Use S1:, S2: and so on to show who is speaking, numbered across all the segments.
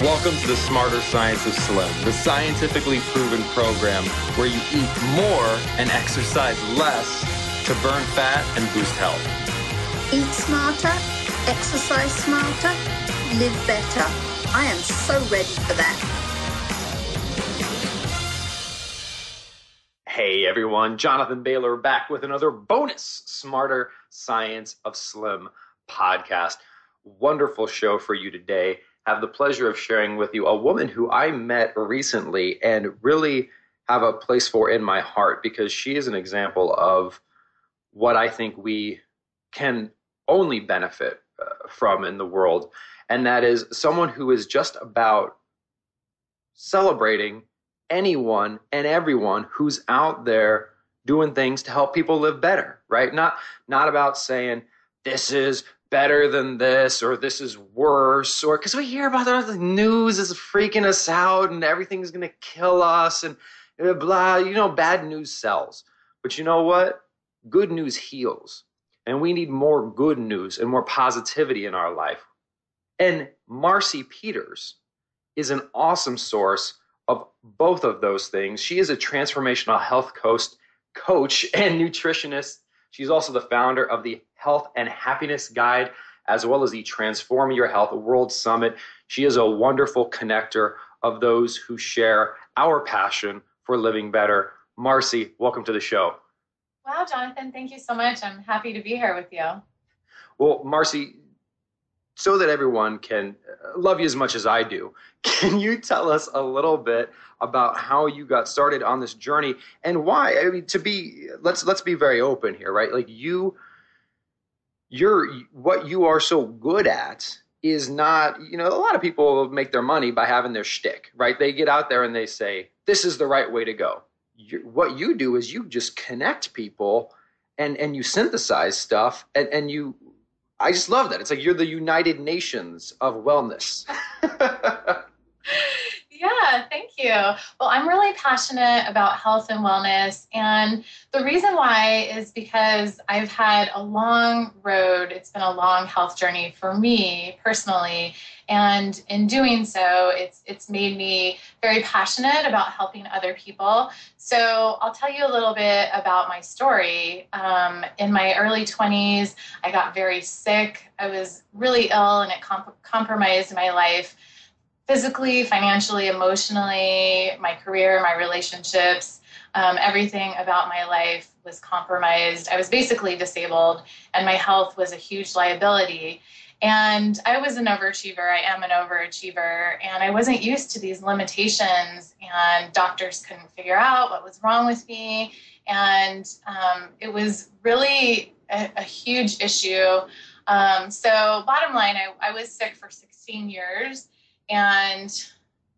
S1: Welcome to the Smarter Science of Slim, the scientifically proven program where you eat more and exercise less to burn fat and boost health.
S2: Eat smarter, exercise smarter, live better. I am so ready for that.
S1: Hey everyone, Jonathan Bailor back with another bonus Smarter Science of Slim podcast. Wonderful show for you today. Have the pleasure of sharing with you a woman who I met recently and really have a place for in my heart because she is an example of what I think we can only benefit from in the world. And that is someone who is just about celebrating anyone and everyone who's out there doing things to help people live better, right? Not about saying this is better than this or this is worse, or because we hear about the news is freaking us out and everything's going to kill us and blah, bad news sells. But you know what? Good news heals. And we need more good news and more positivity in our life. And Marcie Peters is an awesome source of both of those things. She is a transformational health coach and nutritionist. She's also the founder of the Health and Happiness Guide, as well as the Transform Your Health World Summit. She is a wonderful connector of those who share our passion for living better. Marcie, welcome to the show.
S3: Wow, Jonathan, thank you so much. I'm happy to be here with you.
S1: Well, Marcie, so that everyone can love you as much as I do, can you tell us a little bit about how you got started on this journey and why? I mean, let's be very open here, right? Like what you are so good at is not, a lot of people make their money by having their shtick, right? They get out there and they say, this is the right way to go. What you do is you just connect people and you synthesize stuff and you, I just love that. It's like you're the United Nations of wellness.
S3: Yeah, thank you. Well, I'm really passionate about health and wellness. And the reason why is because I've had a long road. It's been a long health journey for me personally. And in doing so, it's made me very passionate about helping other people. So I'll tell you a little bit about my story. In my early 20s, I got very sick. I was really ill and it compromised my life. Physically, financially, emotionally, my career, my relationships, everything about my life was compromised. I was basically disabled and my health was a huge liability. And I was an overachiever. I am an overachiever. And I wasn't used to these limitations and doctors couldn't figure out what was wrong with me. And it was really a huge issue. So bottom line, I was sick for 16 years. And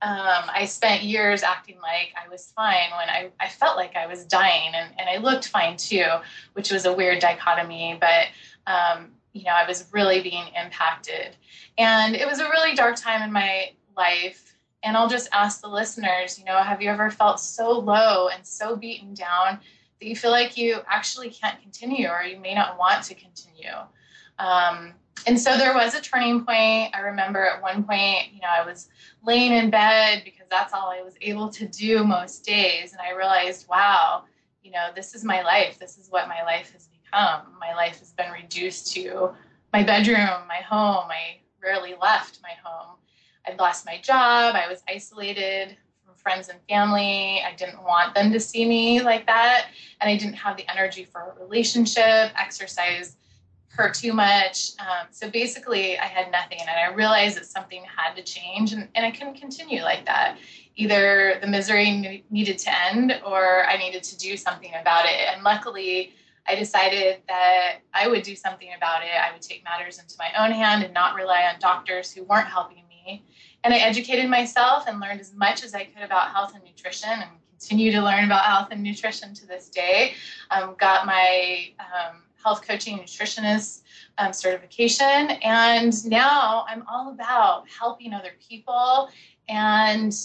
S3: I spent years acting like I was fine when I felt like I was dying, and I looked fine too, which was a weird dichotomy, but I was really being impacted. And it was a really dark time in my life. And I'll just ask the listeners, have you ever felt so low and so beaten down that you feel like you actually can't continue or you may not want to continue? And so there was a turning point. I remember at one point, I was laying in bed because that's all I was able to do most days. And I realized, wow, this is my life. This is what my life has become. My life has been reduced to my bedroom, my home. I rarely left my home. I'd lost my job. I was isolated from friends and family. I didn't want them to see me like that. And I didn't have the energy for a relationship. Exercise hurt too much. So basically I had nothing, and I realized that something had to change, and I couldn't continue like that. Either the misery needed to end or I needed to do something about it. And luckily I decided that I would do something about it. I would take matters into my own hand and not rely on doctors who weren't helping me. And I educated myself and learned as much as I could about health and nutrition, and continue to learn about health and nutrition to this day. Got my health coaching nutritionist certification. And now I'm all about helping other people and,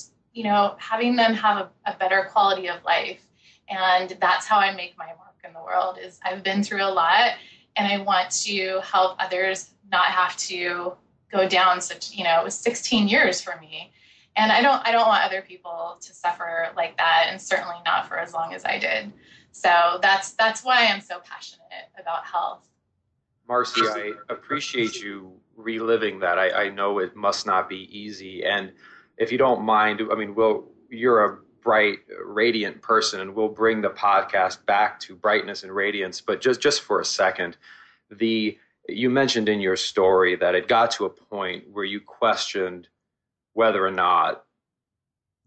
S3: having them have a better quality of life. And that's how I make my mark in the world. Is I've been through a lot and I want to help others not have to go down such, it was 16 years for me. And I don't want other people to suffer like that, and certainly not for as long as I did. So that's why I'm so passionate about health.
S1: Marcie, I appreciate you reliving that. I know it must not be easy. And if you don't mind, I mean, you're a bright, radiant person, and we'll bring the podcast back to brightness and radiance. But just for a second, you mentioned in your story that it got to a point where you questioned whether or not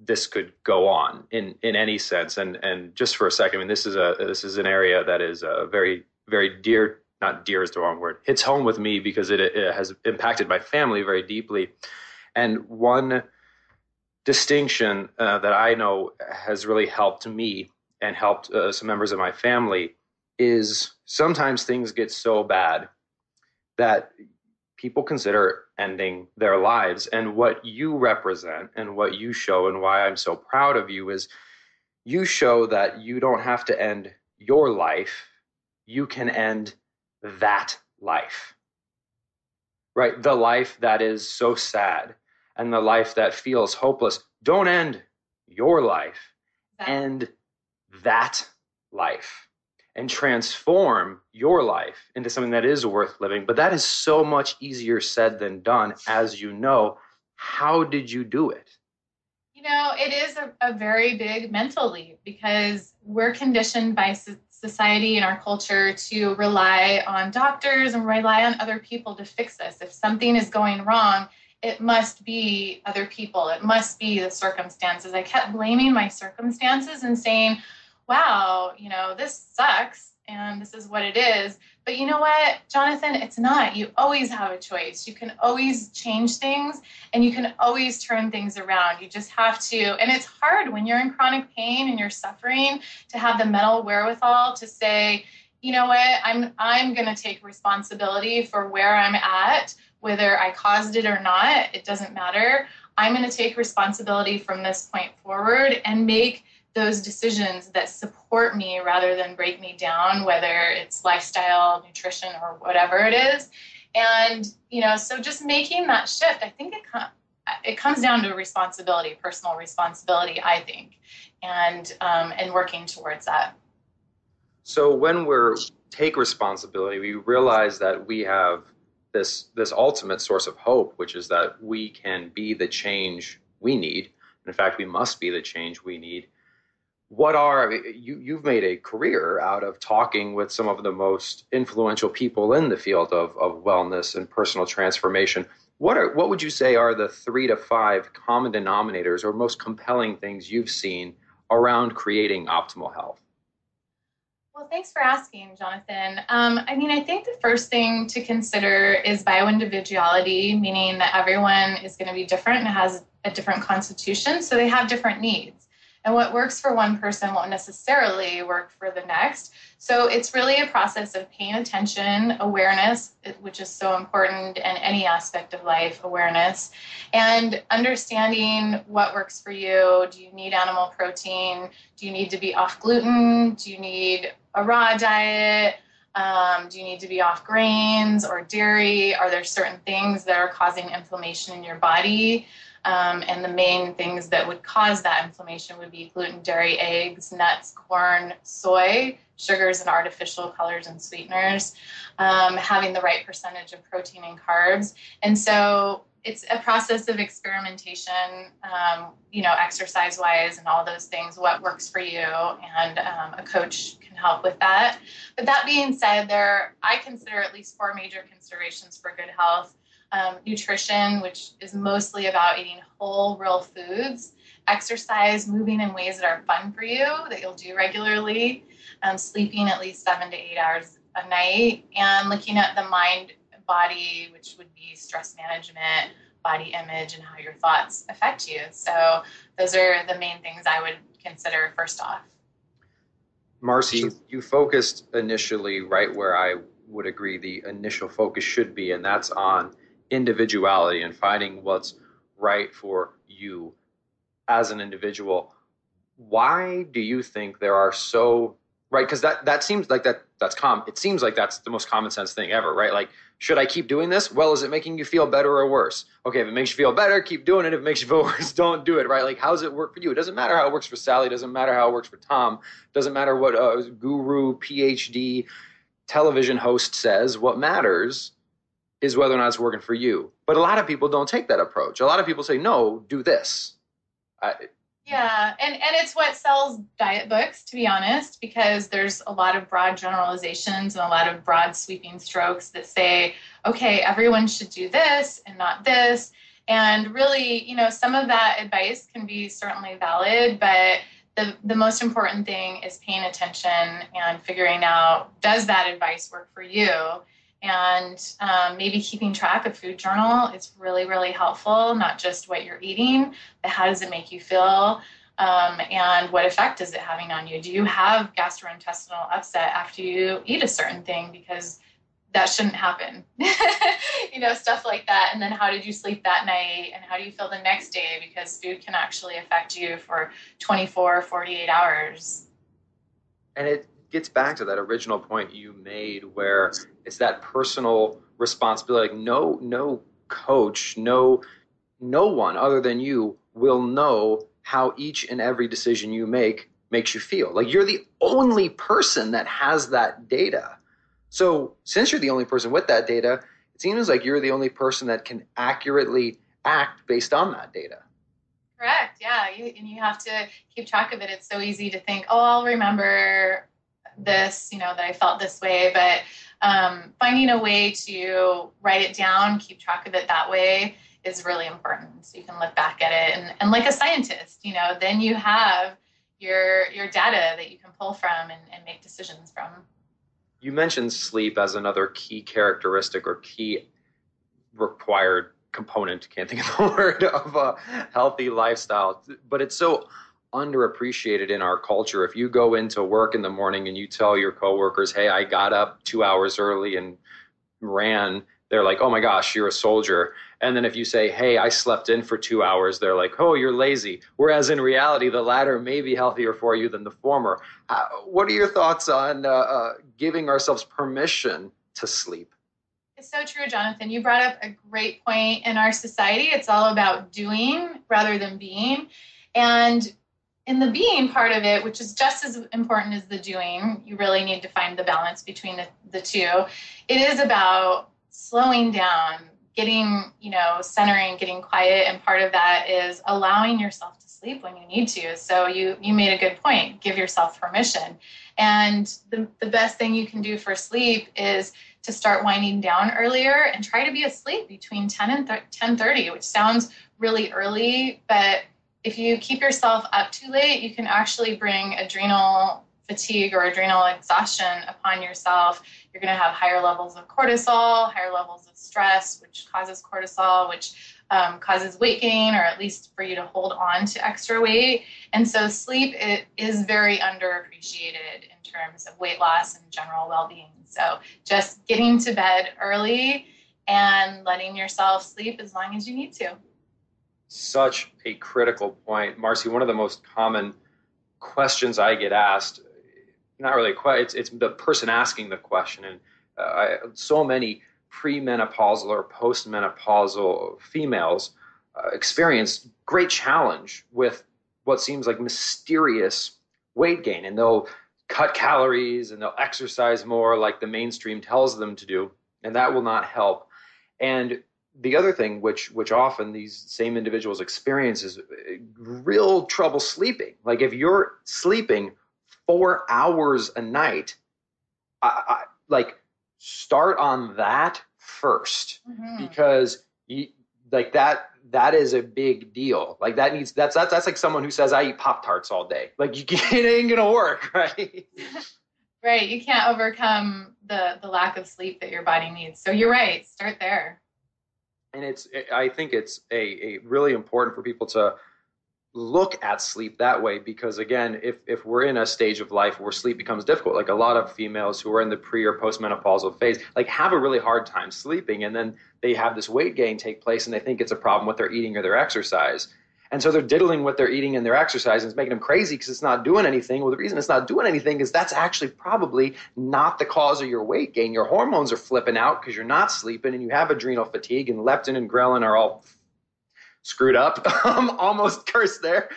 S1: this could go on in any sense. And just for a second, I mean, this is an area that is very, very dear. Not dear is the wrong word. Hits home with me because it has impacted my family very deeply. And one distinction that I know has really helped me and helped some members of my family is sometimes things get so bad that people consider ending their lives. And what you represent and what you show, and why I'm so proud of you, is you show that you don't have to end your life. You can end that life, right? The life that is so sad and the life that feels hopeless. Don't end your life, end that life, and transform your life into something that is worth living. But that is so much easier said than done, as you know. How did you do it?
S3: It is a very big mental leap, because we're conditioned by society and our culture to rely on doctors and rely on other people to fix us. If something is going wrong, it must be other people. It must be the circumstances. I kept blaming my circumstances and saying, wow, this sucks and this is what it is. But you know what, Jonathan, it's not. You always have a choice. You can always change things, and you can always turn things around. You just have to. And it's hard when you're in chronic pain and you're suffering to have the mental wherewithal to say, you know what, I'm going to take responsibility for where I'm at, whether I caused it or not. It doesn't matter. I'm going to take responsibility from this point forward and make those decisions that support me rather than break me down, whether it's lifestyle, nutrition, or whatever it is. And, so just making that shift, I think it comes down to responsibility, personal responsibility, I think, and working towards that.
S1: So when we take responsibility, we realize that we have this ultimate source of hope, which is that we can be the change we need. In fact, we must be the change we need. You've made a career out of talking with some of the most influential people in the field of wellness and personal transformation. What would you say are the 3 to 5 common denominators or most compelling things you've seen around creating optimal health?
S3: Well, thanks for asking, Jonathan. I think the first thing to consider is bioindividuality, meaning that everyone is going to be different and has a different constitution, so they have different needs. And what works for one person won't necessarily work for the next. So it's really a process of paying attention, awareness, which is so important in any aspect of life, awareness, and understanding what works for you. Do you need animal protein? Do you need to be off gluten? Do you need a raw diet? Do you need to be off grains or dairy? Are there certain things that are causing inflammation in your body? And the main things that would cause that inflammation would be gluten, dairy, eggs, nuts, corn, soy, sugars and artificial colors and sweeteners, having the right percentage of protein and carbs. And so it's a process of experimentation, exercise-wise and all those things, what works for you, and a coach can help with that. But that being said, I consider at least 4 major considerations for good health. Nutrition, which is mostly about eating whole, real foods, exercise, moving in ways that are fun for you, that you'll do regularly, sleeping at least 7 to 8 hours a night, and looking at the mind, body, which would be stress management, body image, and how your thoughts affect you. So those are the main things I would consider first off.
S1: Marcie, you focused initially right where I would agree the initial focus should be, and that's on individuality and finding what's right for you as an individual. Why do you think there are right? Because that seems like that's it seems like that's the most common sense thing ever, right? Like, should I keep doing this? Well, is it making you feel better or worse? Okay, if it makes you feel better, keep doing it. If it makes you feel worse, don't do it, right? Like, how does it work for you? It doesn't matter how it works for Sally. It doesn't matter how it works for Tom. It doesn't matter what a guru, PhD, television host says. What matters is whether or not it's working for you. But a lot of people don't take that approach. A lot of people say, no, do this.
S3: Yeah, and it's what sells diet books, to be honest, because there's a lot of broad generalizations and a lot of broad sweeping strokes that say, okay, everyone should do this and not this. And really, you know, some of that advice can be certainly valid, but the most important thing is paying attention and figuring out, does that advice work for you? And maybe keeping track of food journal is really, really helpful, not just what you're eating, but how does it make you feel, and what effect is it having on you? Do you have gastrointestinal upset after you eat a certain thing? Because that shouldn't happen, you know, stuff like that. And then how did you sleep that night? And how do you feel the next day? Because food can actually affect you for 24, 48 hours.
S1: And it gets back to that original point you made where it's that personal responsibility. Like no coach, no one other than you will know how each and every decision you make makes you feel. Like, you're the only person that has that data. So since you're the only person with that data, it seems like you're the only person that can accurately act based on that data.
S3: Correct. Yeah. And you have to keep track of it. It's so easy to think, oh, I'll remember this, you know, that I felt this way, but finding a way to write it down, keep track of it that way is really important. So you can look back at it and like a scientist, you know, then you have your data that you can pull from and make decisions from.
S1: You mentioned sleep as another key characteristic or key required component, can't think of the word, of a healthy lifestyle, but it's so underappreciated in our culture. If you go into work in the morning and you tell your coworkers, hey, I got up 2 hours early and ran, they're like, oh my gosh, you're a soldier. And then if you say, hey, I slept in for 2 hours, they're like, oh, you're lazy. Whereas in reality, the latter may be healthier for you than the former. What are your thoughts on giving ourselves permission to sleep?
S3: It's so true, Jonathan. You brought up a great point. In our society, it's all about doing rather than being. And in the being part of it, which is just as important as the doing, you really need to find the balance between the two. It is about slowing down, getting, you know, centering, getting quiet. And part of that is allowing yourself to sleep when you need to. So you made a good point. Give yourself permission. And the best thing you can do for sleep is to start winding down earlier and try to be asleep between 10 and 10:30, which sounds really early, but if you keep yourself up too late, you can actually bring adrenal fatigue or adrenal exhaustion upon yourself. You're going to have higher levels of cortisol, higher levels of stress, which causes cortisol, which causes weight gain, or at least for you to hold on to extra weight. And so sleep is very underappreciated in terms of weight loss and general well-being. So just getting to bed early and letting yourself sleep as long as you need to.
S1: Such a critical point. Marcie, one of the most common questions I get asked, not really it's the person asking the question, and so many premenopausal or postmenopausal females experience great challenge with what seems like mysterious weight gain, and they'll cut calories and they'll exercise more like the mainstream tells them to do, and that will not help. And the other thing which often these same individuals experience is real trouble sleeping. Like, if you're sleeping 4 hours a night, I start on that first, because that is a big deal. Like, that's like someone who says, I eat Pop-Tarts all day. Like, it ain't gonna work, right?
S3: Right. You can't overcome the lack of sleep that your body needs. So you're right. Start there.
S1: And I think it's a really important for people to look at sleep that way, because again, if we're in a stage of life where sleep becomes difficult, like a lot of females who are in the pre or postmenopausal phase, like, have a really hard time sleeping, and then they have this weight gain take place and they think it's a problem with their eating or their exercise. And so they're diddling what they're eating and their exercise, and it's making them crazy because it's not doing anything. Well, the reason it's not doing anything is that's actually probably not the cause of your weight gain. Your hormones are flipping out because you're not sleeping and you have adrenal fatigue, and leptin and ghrelin are all screwed up. Almost cursed there.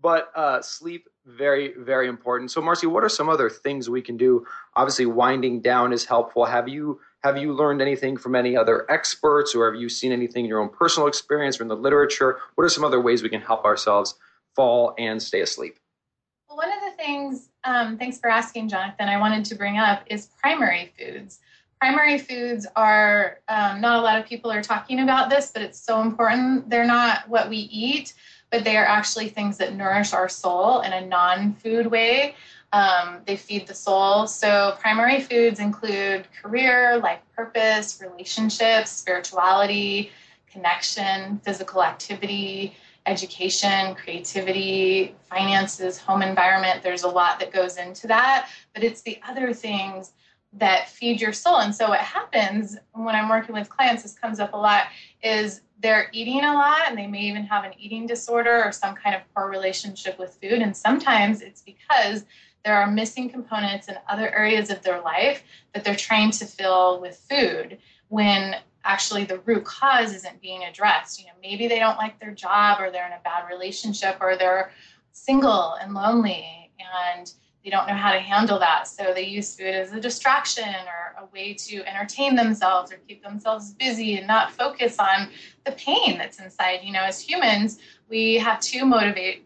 S1: But sleep, very, very important. So Marcie, what are some other things we can do? Obviously, winding down is helpful. Have you learned anything from any other experts, or have you seen anything in your own personal experience or in the literature? What are some other ways we can help ourselves fall and stay asleep?
S3: Well, one of the things, thanks for asking, Jonathan, I wanted to bring up is primary foods. Primary foods are, not a lot of people are talking about this, but it's so important. They're not what we eat, but they are actually things that nourish our soul in a non-food way. They feed the soul. So primary foods include career, life purpose, relationships, spirituality, connection, physical activity, education, creativity, finances, home environment. There's a lot that goes into that, but it's the other things that feed your soul. And so what happens when I'm working with clients, this comes up a lot, is they're eating a lot and they may even have an eating disorder or some kind of poor relationship with food. And sometimes it's because there are missing components in other areas of their life that they're trying to fill with food when actually the root cause isn't being addressed. You know, maybe they don't like their job, or they're in a bad relationship, or they're single and lonely and they don't know how to handle that. So they use food as a distraction or a way to entertain themselves or keep themselves busy and not focus on the pain that's inside. You know, as humans, we have two motivating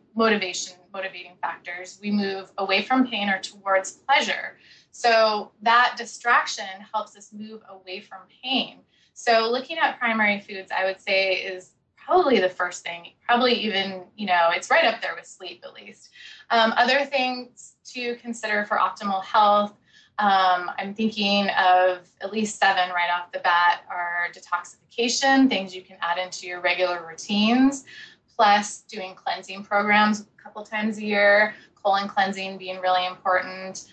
S3: factors. We move away from pain or towards pleasure. So that distraction helps us move away from pain. So looking at primary foods, I would say, is probably the first thing. Probably even, you know, it's right up there with sleep, at least. Other things to consider for optimal health, I'm thinking of at least 7 right off the bat, are detoxification, things you can add into your regular routines, plus doing cleansing programs a couple times a year, colon cleansing being really important.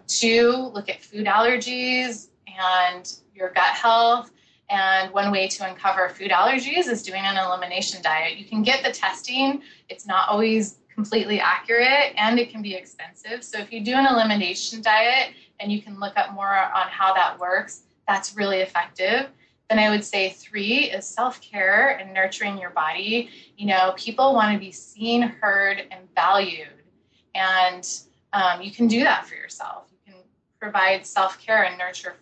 S3: 2, look at food allergies and your gut health. And one way to uncover food allergies is doing an elimination diet. You can get the testing. It's not always completely accurate, and it can be expensive. So if you do an elimination diet and you can look up more on how that works, that's really effective. Then I would say 3 is self-care and nurturing your body. You know, people want to be seen, heard, and valued. And you can do that for yourself. You can provide self-care and nurture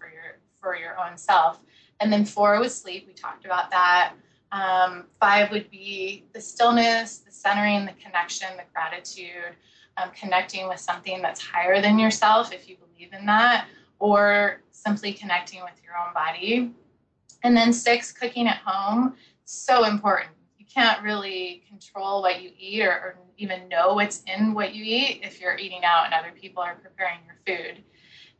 S3: for your own self. And then 4 was sleep. We talked about that. 5 would be the stillness, the centering, the connection, the gratitude, connecting with something that's higher than yourself, if you believe in that, or simply connecting with your own body. And then 6, cooking at home, so important. You can't really control what you eat or even know what's in what you eat if you're eating out and other people are preparing your food.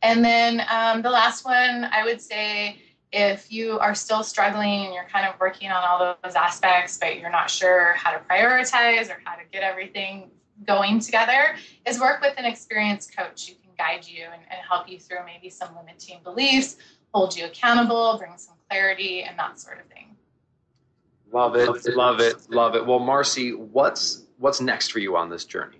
S3: And then the last one, I would say, if you are still struggling and you're kind of working on all those aspects, but you're not sure how to prioritize or how to get everything going together, is work with an experienced coach who can guide you and help you through maybe some limiting beliefs, hold you accountable, bring some clarity, and that sort of thing.
S1: Love it, love it, love it. Well, Marcie, what's next for you on this journey?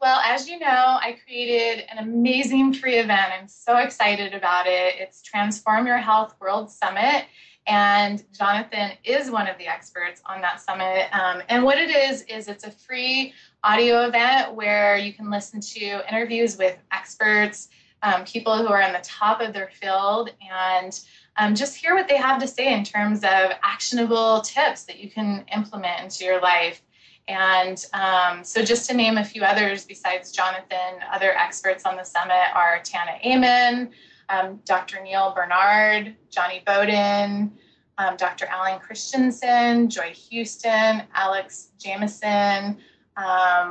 S3: Well, as you know, I created an amazing free event. I'm so excited about it. It's Transform Your Health World Summit, and Jonathan is one of the experts on that summit. And what it is it's a free audio event where you can listen to interviews with experts, people who are in the top of their field, and just hear what they have to say in terms of actionable tips that you can implement into your life. And so just to name a few others besides Jonathan, other experts on the summit are Tana Amen, Dr. Neil Bernard, Johnny Bowden, Dr. Alan Christensen, Joy Houston, Alex Jamison.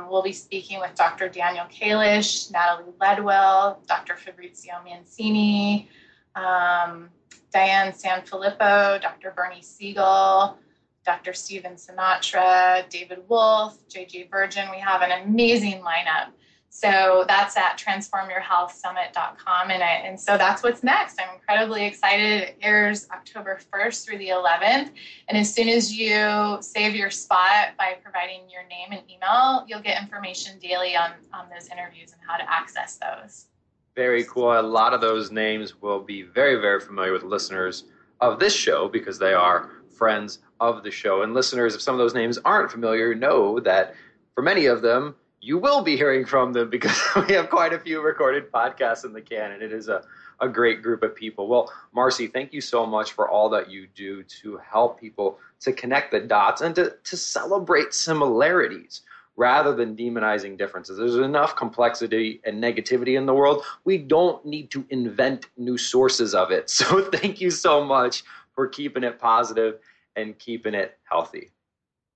S3: We'll be speaking with Dr. Daniel Kalish, Natalie Ledwell, Dr. Fabrizio Mancini, Diane Sanfilippo, Dr. Bernie Siegel, Dr. Steven Sinatra, David Wolf, JJ Virgin. We have an amazing lineup. So that's at transformyourhealthsummit.com. And so that's what's next. I'm incredibly excited. It airs October 1st through the 11th. And as soon as you save your spot by providing your name and email, you'll get information daily on those interviews and how to access those.
S1: Very cool. A lot of those names will be very, very familiar with listeners of this show because they are friends of the show. And listeners, if some of those names aren't familiar, know that for many of them, you will be hearing from them because we have quite a few recorded podcasts in the can, and it is a great group of people. Well, Marcie, thank you so much for all that you do to help people to connect the dots and to celebrate similarities rather than demonizing differences. There's enough complexity and negativity in the world. We don't need to invent new sources of it. So thank you so much for keeping it positive and keeping it healthy.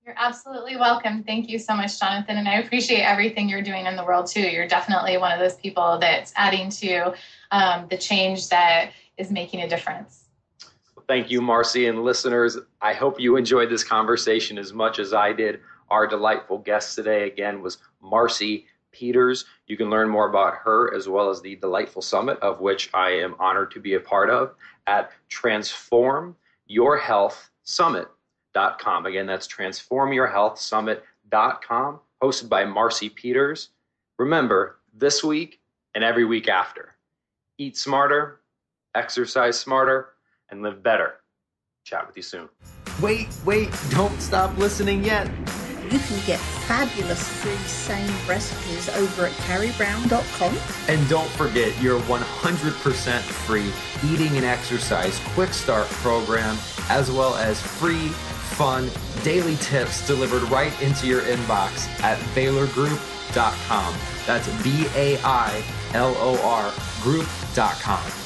S3: You're absolutely welcome. Thank you so much, Jonathan. And I appreciate everything you're doing in the world, too. You're definitely one of those people that's adding to the change that is making a difference.
S1: Thank you, Marcie. And listeners, I hope you enjoyed this conversation as much as I did. Our delightful guest today, again, was Marcie Peters. You can learn more about her as well as the delightful summit, of which I am honored to be a part of, at transformyourhealthsummit.com. Again, that's transformyourhealthsummit.com, hosted by Marcie Peters. Remember, this week and every week after, eat smarter, exercise smarter, and live better. Chat with you soon. Wait, don't stop listening yet.
S2: You can get fabulous free SANE recipes over at carriebrown.com.
S1: And don't forget your 100% free eating and exercise quick start program, as well as free, fun, daily tips delivered right into your inbox at bailorgroup.com. That's BAILOR group.com.